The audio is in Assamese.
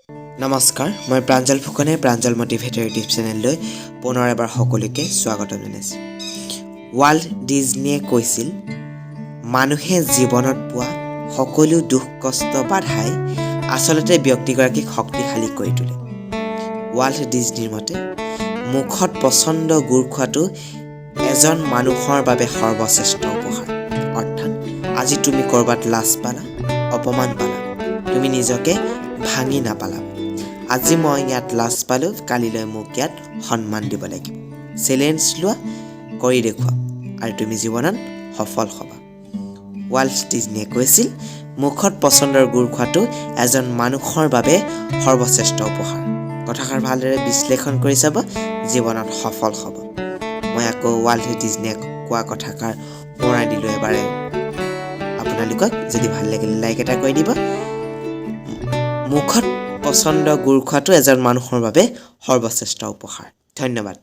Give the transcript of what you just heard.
নমস্কাৰ, মই Pranjal phukone Pranjal Motivational YouTube চেনেললৈ পুনৰ এবাৰ সকলোকে স্বাগত জনাইছোঁ। ৱাল্ট ডিজনীয়ে কৈছিল, মানুহে জীৱনত পোৱা সকলো দুখ কষ্ট বাধাই আচলতে ব্যক্তিগৰাকীক শক্তিশালী কৰি তোলে। ৱাল্ট ডিজনীৰ মতে, মুখত পছন্দ গুৰ খোৱাটো এজন মানুহৰ বাবে সৰ্বশ্ৰেষ্ঠ উপহাৰ। অৰ্থাৎ, আজি তুমি কৰবাত লাজ পালা, অপমান পালা, তুমি নিজকে ভাঙি নাপালা। আজি মই ইয়াত লাজ পালোঁ, কালিলৈ মোক ইয়াত সন্মান দিব লাগিব। চেলেঞ্জ লোৱা, কৰি দেখুওৱা, আৰু তুমি জীৱনত সফল হ'বা। ৱাল্ট ডিজনীয়ে কৈছিল, মুখত পছন্দৰ গুৰ খোৱাটো এজন মানুহৰ বাবে সৰ্বশ্ৰেষ্ঠ উপহাৰ। কথাষাৰ ভালদৰে বিশ্লেষণ কৰি চাব, জীৱনত সফল হ'ব। মই আকৌ ৱাল্ট ডিজনীয়ে কোৱা কথাষাৰ সোঁৱৰাই দিলোঁ এবাৰে আপোনালোকক। যদি ভাল লাগিলে লাইক এটা কৰি দিব। মুখত পছন্দ গুৰ খোৱাটো এজন মানুহৰ বাবে সৰ্বশ্ৰেষ্ঠ উপহাৰ। ধন্যবাদ।